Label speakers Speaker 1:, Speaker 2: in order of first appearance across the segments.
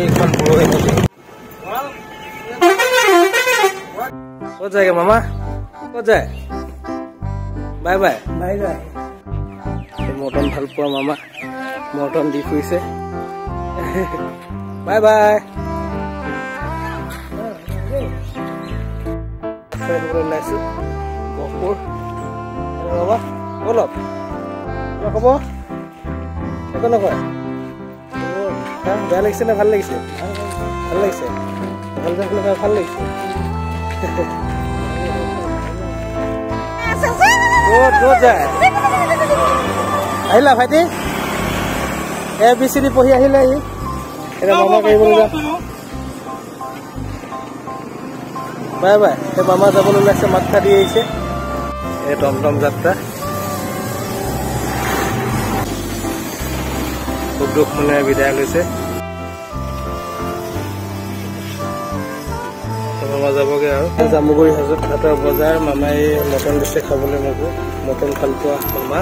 Speaker 1: এইখন বুৰৈ নদী। ক'ত যায়গে মামা? ক'ত যায়? Bye bye.
Speaker 2: Bye bye.
Speaker 1: Mutton ভাল পোৱা মামা মটন দি ফুৰিছে। Bye bye. ওলাইছো গহপুৰ। বাবা বলক ক'ব একো নকয়। বেয়া লাগিছে নে ভাল লাগিছে? ভাল লাগিছে। ভাল লাগিছে ভাল লাগিছে। ক'ত যায়? আহিলা ভাইটি? ABCD পঢ়ি আহিলে ই এতিয়া মামা কৰিবলৈ যাম। Bye bye. এই মামা যাবলৈ ওলাইছে মাত খাই দি আহিছে। এই টমটম যাত্ৰা খুব দুখ মনে বিদায় লৈছে। মামা যাবগে আৰু জামুগুৰি হাজত ঘাটৰ বজাৰ। মামাই মটন দিছে খাবলৈ মোকো। মটন ভাল পোৱা মামা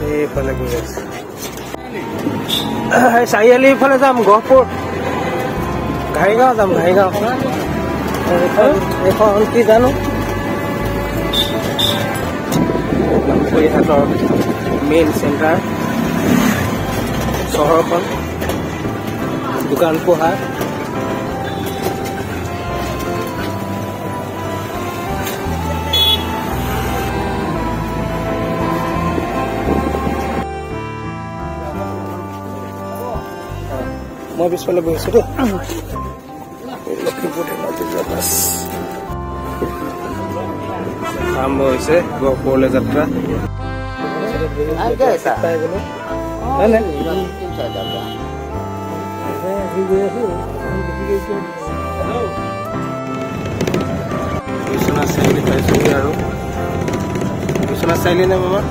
Speaker 1: এইফালে গৈ আছে। চাৰিআলিৰ ফালে যাম গহপুৰ ঘাৰিগাঁও যাম। ঘাৰিগাঁও এইখন কি জানো হাটৰ মেইন চেণ্টাৰ চহৰখন দোকান পোহাৰ। মই পিছফালে বহিছো দেই। লখিমপুৰ ধেমাজি যোৱা বাছ আৰম্ভ হৈছে গহপুৰলৈ যাত্ৰা। বিশ্বনাথ চাৰিআলি পাইছোহি আৰু বিশ্বনাথ চাৰিআলি নে মামা?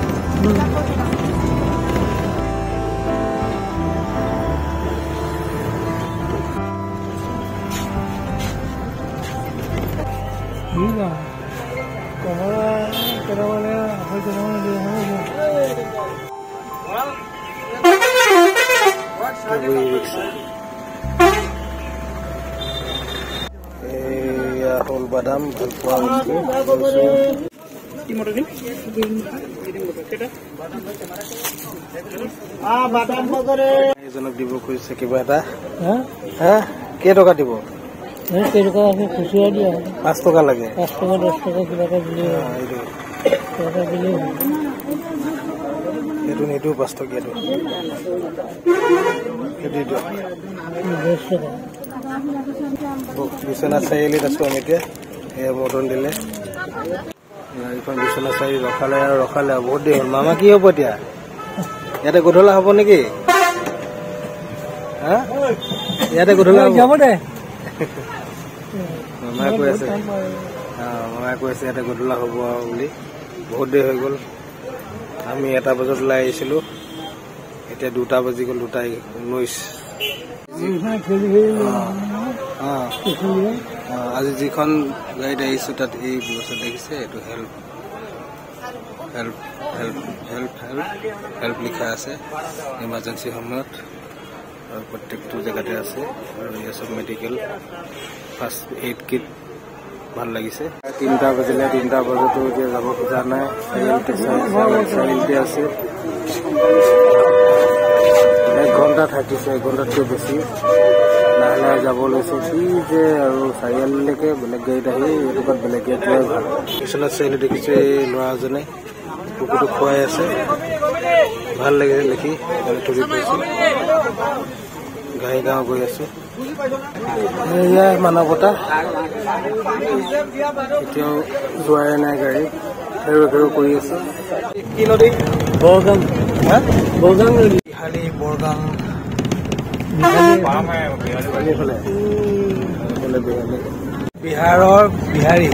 Speaker 1: হল বাদাম ভাল পোৱা এজনক দিব খুজিছে কিবা এটা। কেইটকা দিব? 5 টকা লাগে। 5 টকা 10 টকা কিবা এটা দিলে এইটো নিদিওঁ 5 টকীয়াটো বিশ্বনাথ চাৰিআলিত আছো আমি এতিয়া। এয়া মটন দিলে গাড়ীখন বিশ্বনাথ চাৰিআলি ৰখালে আৰু ৰখালে বহুত দেৰি হ'ল। মামা কি হ'ব এতিয়া? ইয়াতে গধূলা হ'ব নেকি? ইয়াতে গধূলা যাব দে। মামাই কৈ আছে ইয়াতে গধূলা হ'ব আৰু বুলি। বহুত দেৰি হৈ গ'ল। আমি 1টা বজাত ওলাই আহিছিলো, এতিয়া 2টা বাজি গ'ল। 2:19। আজি যিখন গাড়ীত আহিছো তাত এই বস্তু দেখিছে, এইটো help help help help help help লিখা আছে ইমাৰ্জেঞ্চি সময়ত আৰু প্ৰত্যেকটো জেগাতে আছে। আৰু এই চব মেডিকেল ফাৰ্ষ্ট এইড কিট ভাল লাগিছে। 3টা বাজিলে। 3টা বজাতো এতিয়া যাব খোজা নাই। চাৰিআলিতে আছে। 1 ঘণ্টা থাকিছে, 1 ঘণ্টাতকৈ বেছি লাহে লাহে যাব লৈছে। কি যে আৰু চাৰিআলিলৈকে বেলেগ গাড়ীত আহি এইটোকাত বেলেগ গাড়ীত যোৱাই ভাল। বিশ্বনাথ চাৰিআলি দেখিছে এই ল'ৰাজনে কুকুৰটো খুৱাই আছে। ভাল লাগিছে দেখি তুলি পাইছো। ঘাৰিগাঁও গৈ আছো। এয়া মানৱতা এতিয়াও যোৱাই নাই গাড়ী। ফেৰ কৰি আছে। কি নদী? বৰগাং। বৰগাং নদী। বিহালী বৰগাং বিহাৰৰ বিহাৰী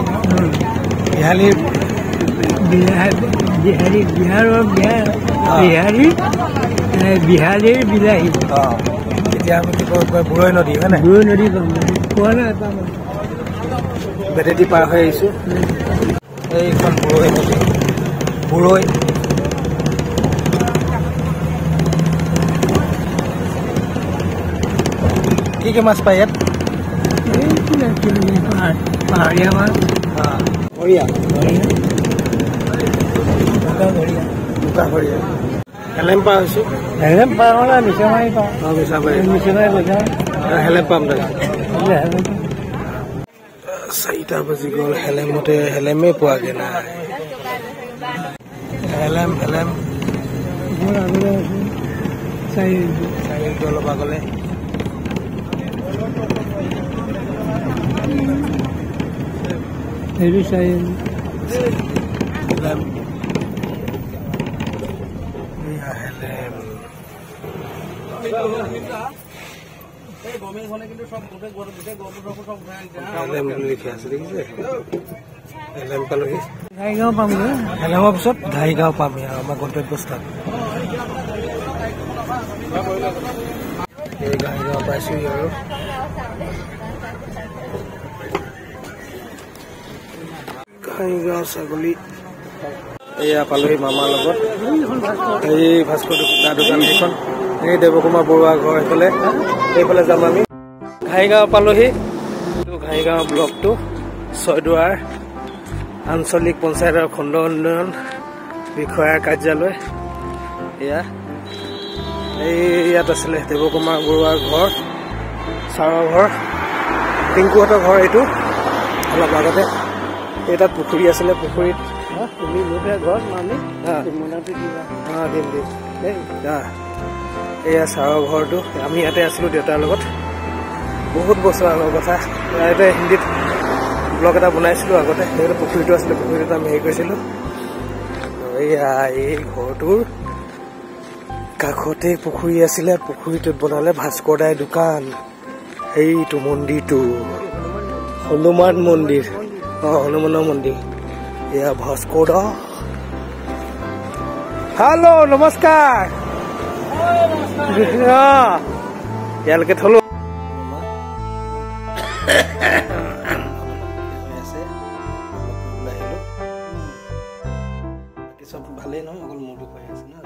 Speaker 1: বিহালীৰ বিহাৰৰ বিহাৰী বিহালীৰ বিলাহী। এতিয়া আমি কি কয় বুৰৈ নদী হয় নাই? বুৰৈ নদী কোৱা নাই। বেটেদি পাৰ হৈ আহিছো। এইখন বুৰৈ নদী। বুৰৈ কি মাছ পায় ইয়াত?
Speaker 2: পাহাৰীয়া মাছ
Speaker 1: ভৰিয়া
Speaker 2: বোকা ভৰিয়া
Speaker 1: হেলেম পাৰ হৈছোঁ
Speaker 2: হেলেম পাৰ হ'লে মিছামাৰী পাওঁ
Speaker 1: মিছামাৰী
Speaker 2: মিছামাৰী বজাৰ
Speaker 1: হেলেম পাম দাদা 4টা বাজি গ'ল হেলেমতে হেলেমেই পোৱাগৈ নাই হেলেম চাৰিআলিটো অলপ আগলৈ
Speaker 2: হেৰি চাৰিআলি
Speaker 1: হেলেম হেলেম বুলি লিখি আছে দেখিছে হেলেম পালোহি
Speaker 2: ঘাইগাঁও পামগৈ
Speaker 1: হেলেমৰ পিছত ঘাইগাঁও পামহি আৰু আমাৰ গন্তব্যস্থান এই ঘাইগাঁও পাইছোহি আৰু ঘাইগাঁও ছাগলী এয়া পালোহি মামাৰ লগত এই ভাস্কৰ দোকান কেইখন এই দেৱকুমাৰ বৰুৱা ঘৰ এইফালে যাম আমি ঘাইগাঁও পালোহি ঘাইগাঁও ব্লকটো ছয়দুৱাৰ আঞ্চলিক পঞ্চায়তৰ খণ্ড উন্নয়ন বিষয়াৰ কাৰ্যালয় এয়া ইয়াত আছিলে দেৱকুমাৰ বৰুৱাৰ ঘৰ ছাৰৰ ঘৰ টিংকুহঁতৰ ঘৰ এইটো অলপ আগতে এই তাত পুখুৰী আছিলে পুখুৰীত
Speaker 2: তুমি মোকে ঘৰত নামি
Speaker 1: দিম এয়া ছাৰৰ ঘৰটো আমি ইয়াতে আছিলোঁ দেউতাৰ লগত বহুত বছৰ আগৰ কথা ইয়াতে হিন্দীত ব্লগ এটা বনাইছিলোঁ আগতে সেইটোতে পুখুৰীটো আছিলে পুখুৰীটোত আমি হেৰি কৰিছিলোঁ এয়া এই ঘৰটোৰ কাষতে পুখুৰী আছিলে পুখুৰীটোত বনালে ভাস্কৰ দাই দোকান সেইটো মন্দিৰটো হনুমান মন্দিৰ হনুমানৰ মন্দিৰ এয়া ভাস্কৰ দা হেল্ল' নমস্কাৰ ইয়ালৈকে থলো চব ভালেই নহয় অকল মোৰ দুখ হৈ আছে না